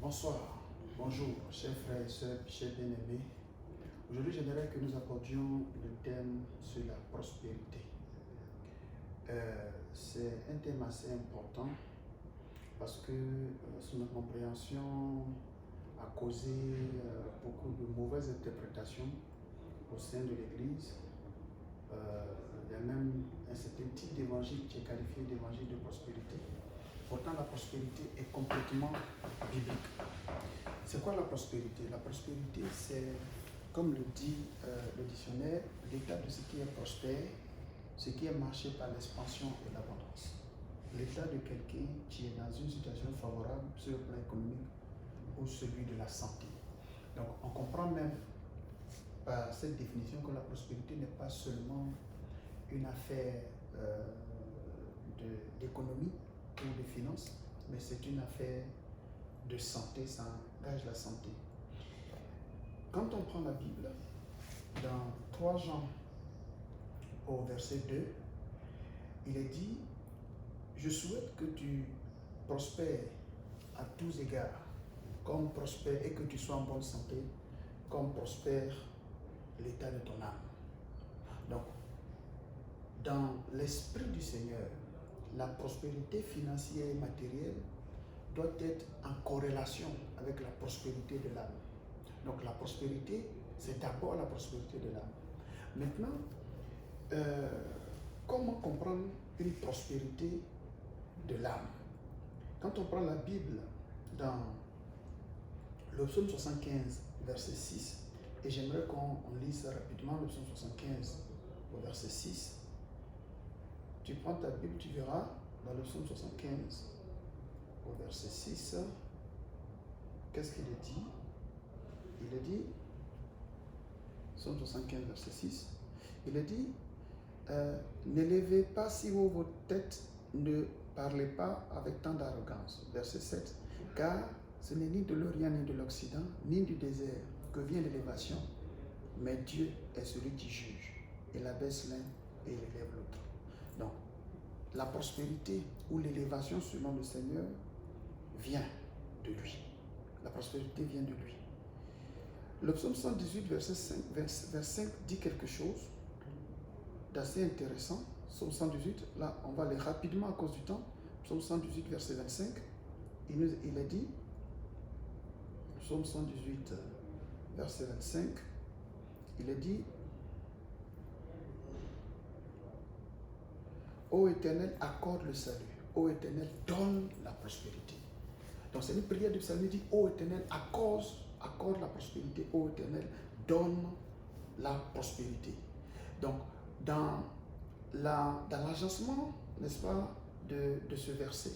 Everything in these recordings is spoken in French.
Bonsoir, bonjour, chers frères et sœurs, chers bien-aimés. Aujourd'hui, j'aimerais que nous abordions le thème sur la prospérité. C'est un thème assez important parce que son incompréhension a causé beaucoup de mauvaises interprétations au sein de l'Église. Il y a même un certain type d'évangile qui est qualifié d'évangile de prospérité. Pourtant, la prospérité est complètement biblique. C'est quoi la prospérité? La prospérité, c'est, comme le dit le dictionnaire, l'état de ce qui est prospère, ce qui est marqué par l'expansion et l'abondance. L'état de quelqu'un qui est dans une situation favorable sur le plan économique ou celui de la santé. Donc, on comprend même par cette définition que la prospérité n'est pas seulement une affaire d'économie ou de finances, mais c'est une affaire de santé, ça engage la santé. Quand on prend la Bible, dans 3 Jean au verset 2, il est dit: je souhaite que tu prospères à tous égards, comme prospère, et que tu sois en bonne santé, comme prospère l'état de ton âme. Donc, dans l'esprit du Seigneur, la prospérité financière et matérielle doit être en corrélation avec la prospérité de l'âme. Donc la prospérité, c'est d'abord la prospérité de l'âme. Maintenant, comment comprendre une prospérité de l'âme? Quand on prend la Bible dans le psaume 75, verset 6, et j'aimerais qu'on lise ça rapidement, le psaume 75 au verset 6. Tu prends ta Bible, tu verras dans le psaume 75 au verset 6, qu'est-ce qu'il est dit? Il est dit, psaume 75, verset 6, il est dit: n'élevez pas si haut vos têtes, ne parlez pas avec tant d'arrogance. Verset 7, car ce n'est ni de l'Orient ni de l'Occident, ni du désert que vient l'élévation, mais Dieu est celui qui juge. Il abaisse l'un et il élève l'autre. Donc, la prospérité ou l'élévation selon le Seigneur vient de lui. La prospérité vient de lui. Le psaume 118, verset 5 dit quelque chose d'assez intéressant. Psaume 118, là on va aller rapidement à cause du temps. Psaume 118, verset 25, il est dit, psaume 118, verset 25, il est dit: ô Éternel, accorde le salut. Ô Éternel, donne la prospérité. Donc c'est une prière du psalmiste, dit: ô Éternel, accorde la prospérité. Ô Éternel, donne la prospérité. Donc dans l'agencement, n'est-ce pas, de ce verset,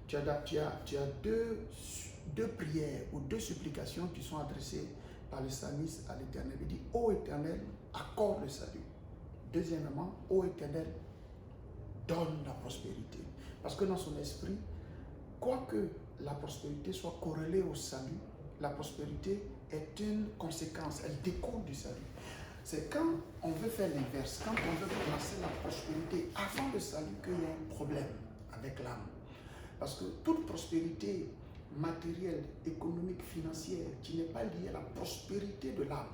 tu as deux prières ou deux supplications qui sont adressées par le psalmiste à l'Éternel. Il dit: ô Éternel, accorde le salut. Deuxièmement, ô Éternel, donne la prospérité. Parce que dans son esprit, quoique la prospérité soit corrélée au salut, la prospérité est une conséquence, elle découle du salut. C'est quand on veut faire l'inverse, quand on veut placer la prospérité avant le salut, qu'il y a un problème avec l'âme. Parce que toute prospérité matérielle, économique, financière, qui n'est pas liée à la prospérité de l'âme,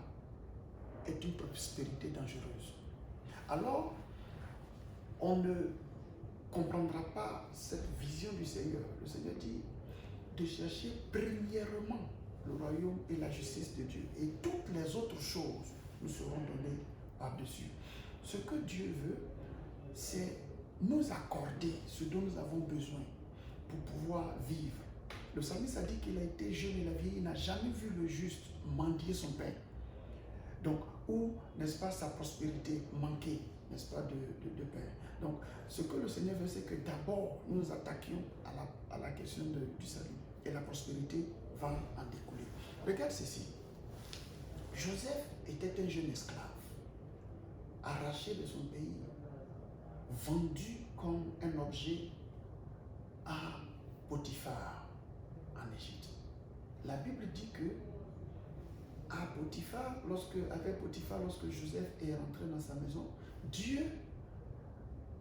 est une prospérité dangereuse. Alors, on ne comprendra pas cette vision du Seigneur. Le Seigneur dit de chercher premièrement le royaume et la justice de Dieu. Et toutes les autres choses nous seront données par-dessus. Ce que Dieu veut, c'est nous accorder ce dont nous avons besoin pour pouvoir vivre. Le psalmiste a dit qu'il a été jeune et la vieille, il n'a jamais vu le juste mendier son pain. Donc, ou, n'est-ce pas, sa prospérité manquer, n'est-ce pas, de pain. Donc, ce que le Seigneur veut, c'est que d'abord, nous nous attaquions à la question du salut. Et la prospérité va en découler. Regarde ceci. Joseph était un jeune esclave, arraché de son pays, vendu comme un objet à Potiphar en Égypte. La Bible dit que avec Potiphar, lorsque Joseph est rentré dans sa maison, Dieu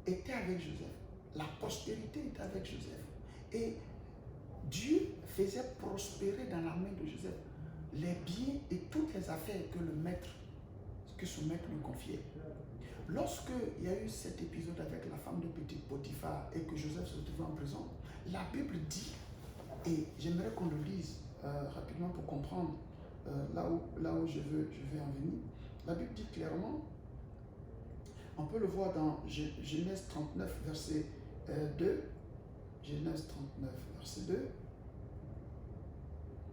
était avec Joseph. La prospérité était avec Joseph. Et Dieu faisait prospérer dans la main de Joseph les biens et toutes les affaires que son maître lui confiait. Lorsque il y a eu cet épisode avec la femme de petit Potiphar et que Joseph se trouvait en prison, la Bible dit, et j'aimerais qu'on le lise rapidement pour comprendre là où je vais en venir. La Bible dit clairement, on peut le voir dans Genèse 39, verset 2. Genèse 39, verset 2.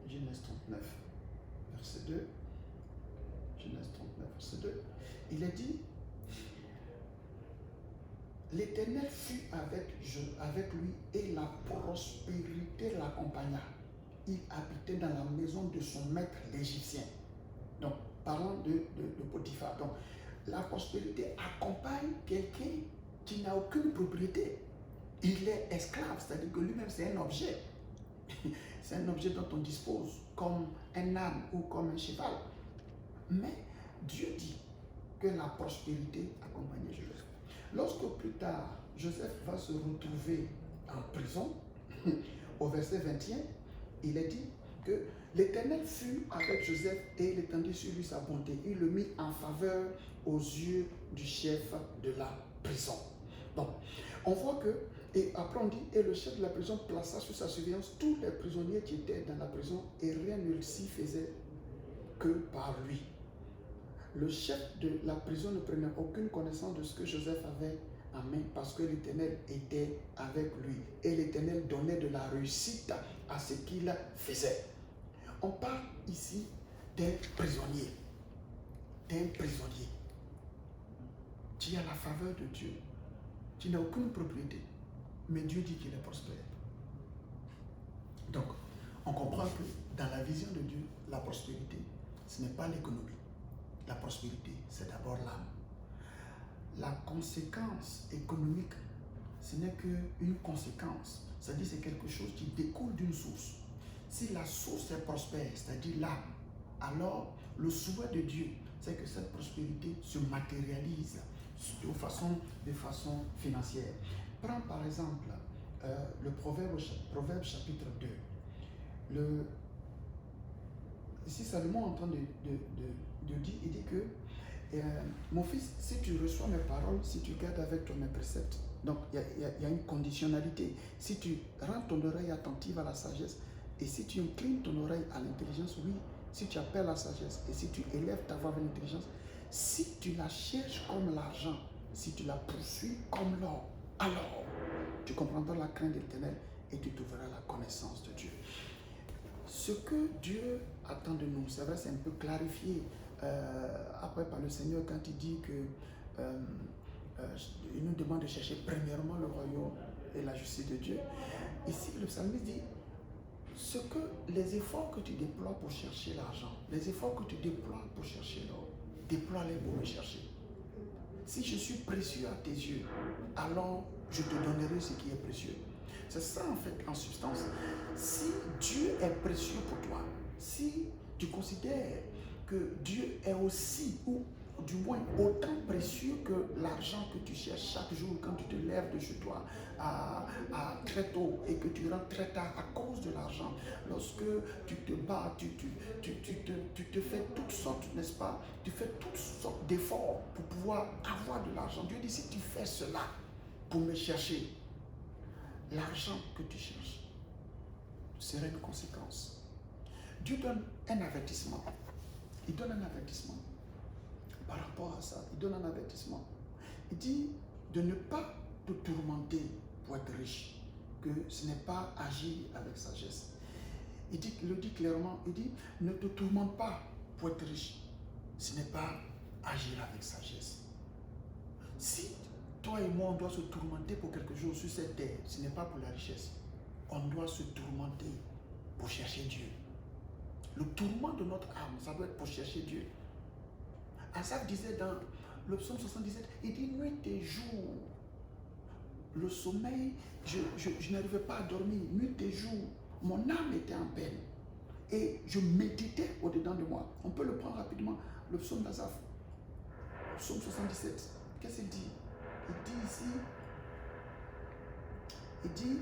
Genèse 39, verset 2. Genèse 39, verset 2. Il est dit, l'Éternel fut avec lui et la prospérité l'accompagna. Il habitait dans la maison de son maître l'Égyptien. Donc, parlant de Potiphar. Donc, la prospérité accompagne quelqu'un qui n'a aucune propriété. Il est esclave, c'est-à-dire que lui-même c'est un objet. C'est un objet dont on dispose, comme un âne ou comme un cheval. Mais Dieu dit que la prospérité accompagnait Joseph. Lorsque plus tard, Joseph va se retrouver en prison, au verset 21, il est dit que l'Éternel fut avec Joseph et il étendit sur lui sa bonté. Il le mit en faveur aux yeux du chef de la prison. Donc, on voit que, et après on dit, et le chef de la prison plaça sous sa surveillance tous les prisonniers qui étaient dans la prison et rien ne s'y faisait que par lui. Le chef de la prison ne prenait aucune connaissance de ce que Joseph avait en main parce que l'Éternel était avec lui et l'Éternel donnait de la réussite à ce qu'il faisait. On parle ici d'un prisonnier. D'un prisonnier. Tu as la faveur de Dieu. Tu n'as aucune propriété. Mais Dieu dit qu'il est prospère. Donc, on comprend que dans la vision de Dieu, la prospérité, ce n'est pas l'économie. La prospérité, c'est d'abord l'âme. La conséquence économique, ce n'est qu'une conséquence. C'est-à-dire c'est quelque chose qui découle d'une source. Si la source est prospère, c'est-à-dire l'âme, alors le souhait de Dieu, c'est que cette prospérité se matérialise de façon financière. Prends par exemple le Proverbe chapitre 2. Ici, Salomon est en train de dire, il dit que mon fils, si tu reçois mes paroles, si tu gardes avec toi mes préceptes, donc il y a une conditionnalité. Si tu rends ton oreille attentive à la sagesse, et si tu inclines ton oreille à l'intelligence, oui, si tu appelles la sagesse, et si tu élèves ta voix vers l'intelligence, si tu la cherches comme l'argent, si tu la poursuis comme l'or, alors tu comprendras la crainte de l'Éternel et tu trouveras la connaissance de Dieu. Ce que Dieu attend de nous, c'est vrai, c'est un peu clarifié après par le Seigneur quand il dit que il nous demande de chercher premièrement le royaume et la justice de Dieu. Ici, le psalmiste dit les efforts que tu déploies pour chercher l'argent, les efforts que tu déploies pour chercher l'or, déploie-les pour me chercher. Si je suis précieux à tes yeux, alors je te donnerai ce qui est précieux. C'est ça en fait, en substance. Si Dieu est précieux pour toi, si tu considères que Dieu est aussi, ou du moins autant précieux que l'argent que tu cherches chaque jour quand tu te lèves de chez toi à très tôt et que tu rentres très tard à cause de l'argent, lorsque tu te bats, tu te fais toutes sortes, n'est-ce pas? Tu fais toutes sortes d'efforts pour pouvoir avoir de l'argent. Dieu dit, si tu fais cela pour me chercher, l'argent que tu cherches serait une conséquence. Dieu donne un avertissement. Il donne un avertissement par rapport à ça. Il donne un avertissement. Il dit de ne pas te tourmenter pour être riche, que ce n'est pas agir avec sagesse. Il le dit clairement, il dit ne te tourmente pas pour être riche, ce n'est pas agir avec sagesse. Si toi et moi on doit se tourmenter pour quelque chose sur cette terre, ce n'est pas pour la richesse. On doit se tourmenter pour chercher Dieu. Le tourment de notre âme, ça doit être pour chercher Dieu. Asaph disait dans le psaume 77, il dit nuit et jour, le sommeil, je n'arrivais pas à dormir, nuit et jour, mon âme était en peine. Et je méditais au-dedans de moi. On peut le prendre rapidement, le psaume d'Asaph, psaume 77. Qu'est-ce qu'il dit? Il dit ici, il dit,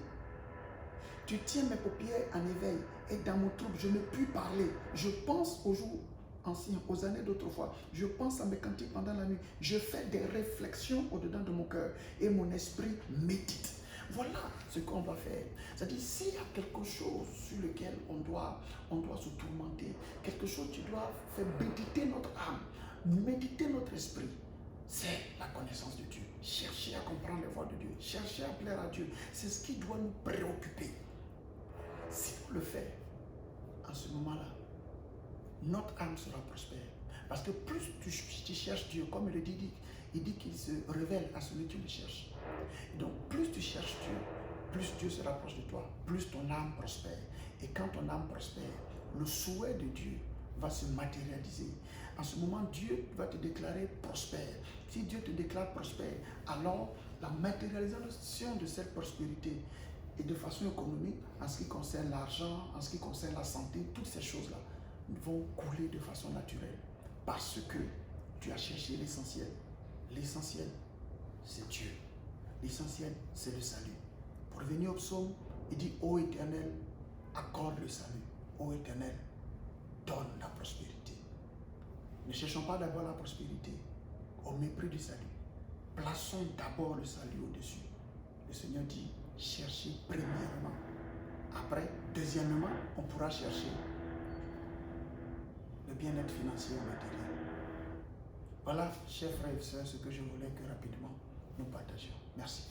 Tu tiens mes paupières en éveil et dans mon trouble, je ne puis parler. Je pense aux jours anciens, aux années d'autrefois. Je pense à mes cantiques pendant la nuit. Je fais des réflexions au-dedans de mon cœur et mon esprit médite. Voilà ce qu'on doit faire. C'est-à-dire, s'il y a quelque chose sur lequel on doit se tourmenter, quelque chose qui doit faire méditer notre âme, méditer notre esprit, c'est la connaissance de Dieu. Chercher à comprendre les voies de Dieu. Chercher à plaire à Dieu. C'est ce qui doit nous préoccuper. Si on le fait, en ce moment-là, notre âme sera prospère. Parce que plus tu cherches Dieu, comme il le dit, il dit qu'il se révèle à celui qui le cherche. Donc, plus tu cherches Dieu, plus Dieu se rapproche de toi, plus ton âme prospère. Et quand ton âme prospère, le souhait de Dieu va se matérialiser. En ce moment, Dieu va te déclarer prospère. Si Dieu te déclare prospère, alors la matérialisation de cette prospérité et de façon économique, en ce qui concerne l'argent, en ce qui concerne la santé, toutes ces choses-là vont couler de façon naturelle. Parce que tu as cherché l'essentiel. L'essentiel, c'est Dieu. L'essentiel, c'est le salut. Pour revenir au psaume, il dit, ô Éternel, accorde le salut. Ô Éternel, donne la prospérité. Ne cherchons pas d'abord la prospérité au mépris du salut. Plaçons d'abord le salut au-dessus. Le Seigneur dit, cherchez premièrement. Après, deuxièmement, on pourra chercher le bien-être financier ou matériel. Voilà, chers frères et sœurs, ce que je voulais que rapidement nous partagions. Merci.